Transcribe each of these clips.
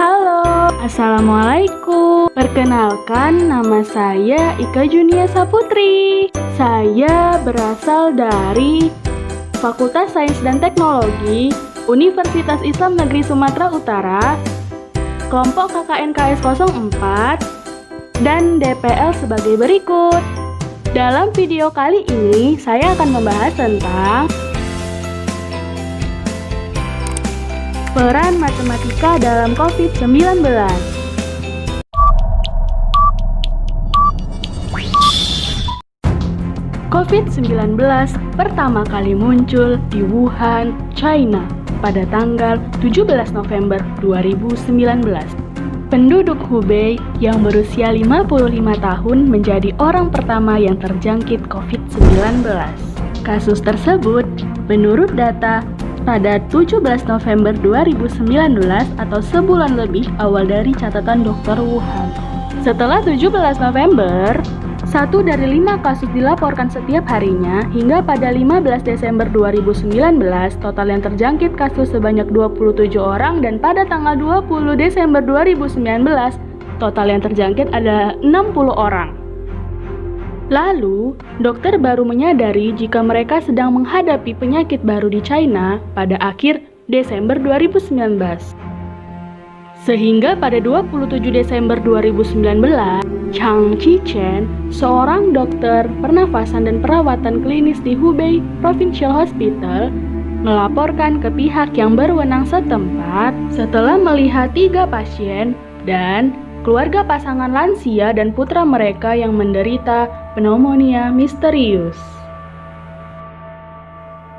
Halo, Assalamualaikum. Perkenalkan, nama saya Ika Junia Saputri. Saya berasal dari Fakultas Sains dan Teknologi Universitas Islam Negeri Sumatera Utara, kelompok KKNKS 04, dan DPL sebagai berikut. Dalam video kali ini, saya akan membahas tentang peran matematika dalam COVID-19. COVID-19 pertama kali muncul di Wuhan, China pada tanggal 17 November 2019. Penduduk Hubei yang berusia 55 tahun menjadi orang pertama yang terjangkit COVID-19. Kasus tersebut, menurut data pada 17 November 2019 atau sebulan lebih awal dari catatan dokter Wuhan. Setelah 17 November, 1 dari 5 kasus dilaporkan setiap harinya hingga pada 15 Desember 2019 total yang terjangkit kasus sebanyak 27 orang dan pada tanggal 20 Desember 2019 total yang terjangkit adalah 60 orang. Lalu, dokter baru menyadari jika mereka sedang menghadapi penyakit baru di China pada akhir Desember 2019. Sehingga pada 27 Desember 2019, Chang Chichen, seorang dokter pernafasan dan perawatan klinis di Hubei Provincial Hospital, melaporkan ke pihak yang berwenang setempat setelah melihat 3 pasien dan keluarga pasangan lansia dan putra mereka yang menderita pneumonia misterius.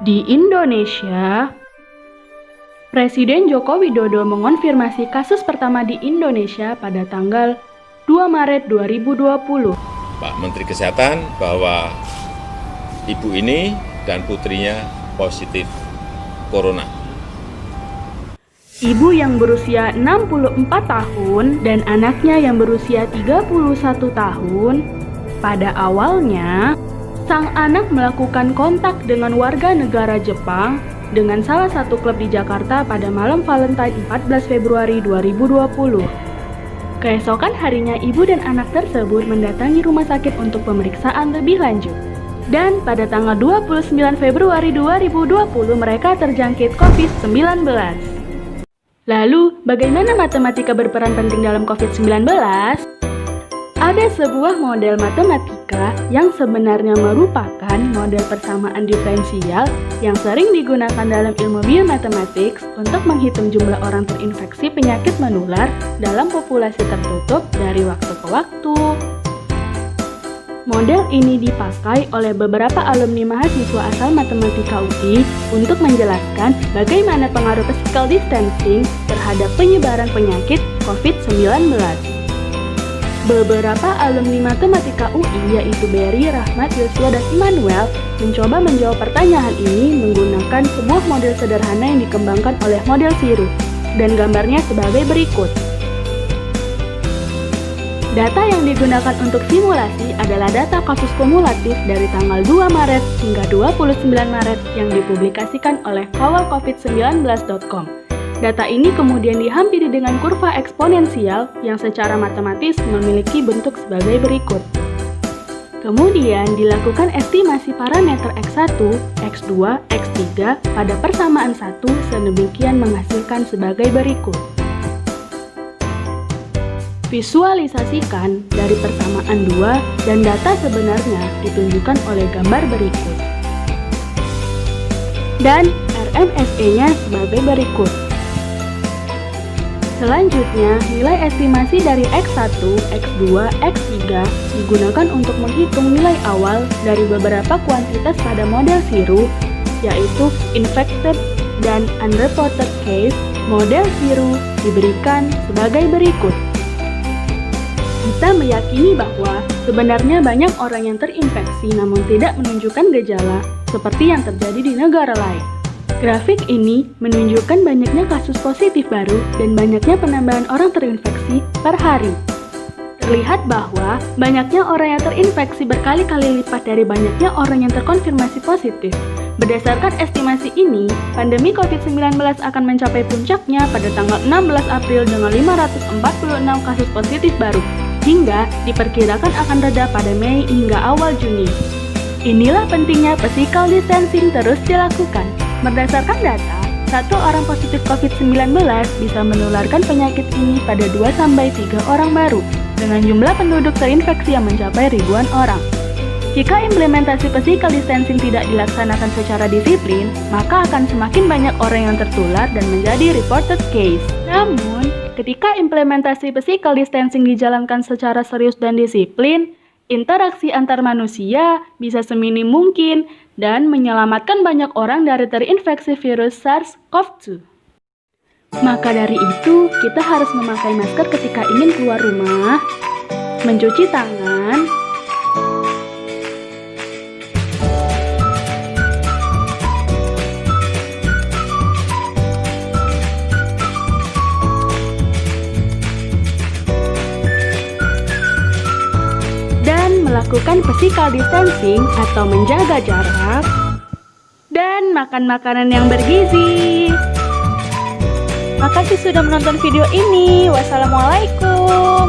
Di Indonesia, Presiden Joko Widodo mengonfirmasi kasus pertama di Indonesia pada tanggal 2 Maret 2020. Pak Menteri Kesehatan bahwa ibu ini dan putrinya positif corona. Ibu yang berusia 64 tahun dan anaknya yang berusia 31 tahun, pada awalnya sang anak melakukan kontak dengan warga negara Jepang dengan salah satu klub di Jakarta pada malam Valentine 14 Februari 2020. Keesokan harinya ibu dan anak tersebut mendatangi rumah sakit untuk pemeriksaan lebih lanjut. Dan pada tanggal 29 Februari 2020 mereka terjangkit COVID-19. Lalu, bagaimana matematika berperan penting dalam COVID-19? Ada sebuah model matematika yang sebenarnya merupakan model persamaan diferensial yang sering digunakan dalam ilmu biomathematics untuk menghitung jumlah orang terinfeksi penyakit menular dalam populasi tertutup dari waktu ke waktu. Model ini dipakai oleh beberapa alumni mahasiswa asal matematika UI untuk menjelaskan bagaimana pengaruh physical distancing terhadap penyebaran penyakit COVID-19. Beberapa alumni matematika UI yaitu Berry, Rahmat, Yosua, dan Immanuel mencoba menjawab pertanyaan ini menggunakan sebuah model sederhana yang dikembangkan oleh model Siru, dan gambarnya sebagai berikut. Data yang digunakan untuk simulasi adalah data kasus kumulatif dari tanggal 2 Maret hingga 29 Maret yang dipublikasikan oleh kawalcovid19.com. Data ini kemudian dihampiri dengan kurva eksponensial yang secara matematis memiliki bentuk sebagai berikut. Kemudian dilakukan estimasi parameter X1, X2, X3 pada persamaan 1 sedemikian menghasilkan sebagai berikut. Visualisasikan dari persamaan 2 dan data sebenarnya ditunjukkan oleh gambar berikut. Dan RMSE-nya sebagai berikut. Selanjutnya, nilai estimasi dari X1, X2, X3 digunakan untuk menghitung nilai awal dari beberapa kuantitas pada model Siru, yaitu infected dan unreported case. Model Siru diberikan sebagai berikut. Kita meyakini bahwa sebenarnya banyak orang yang terinfeksi namun tidak menunjukkan gejala, seperti yang terjadi di negara lain. Grafik ini menunjukkan banyaknya kasus positif baru dan banyaknya penambahan orang terinfeksi per hari. Terlihat bahwa banyaknya orang yang terinfeksi berkali-kali lipat dari banyaknya orang yang terkonfirmasi positif. Berdasarkan estimasi ini, pandemi COVID-19 akan mencapai puncaknya pada tanggal 16 April dengan 546 kasus positif baru, hingga diperkirakan akan reda pada Mei hingga awal Juni. Inilah pentingnya physical distancing terus dilakukan. Berdasarkan data, satu orang positif COVID-19 bisa menularkan penyakit ini pada 2-3 orang baru, dengan jumlah penduduk terinfeksi yang mencapai ribuan orang. Jika implementasi physical distancing tidak dilaksanakan secara disiplin, maka akan semakin banyak orang yang tertular dan menjadi reported case. Namun, ketika implementasi physical distancing dijalankan secara serius dan disiplin, interaksi antar manusia bisa seminim mungkin dan menyelamatkan banyak orang dari terinfeksi virus SARS-CoV-2. Maka dari itu, kita harus memakai masker ketika ingin keluar rumah, mencuci tangan, dan melakukan physical distancing atau menjaga jarak, dan makan makanan yang bergizi. Makasih sudah menonton video ini. Wassalamualaikum.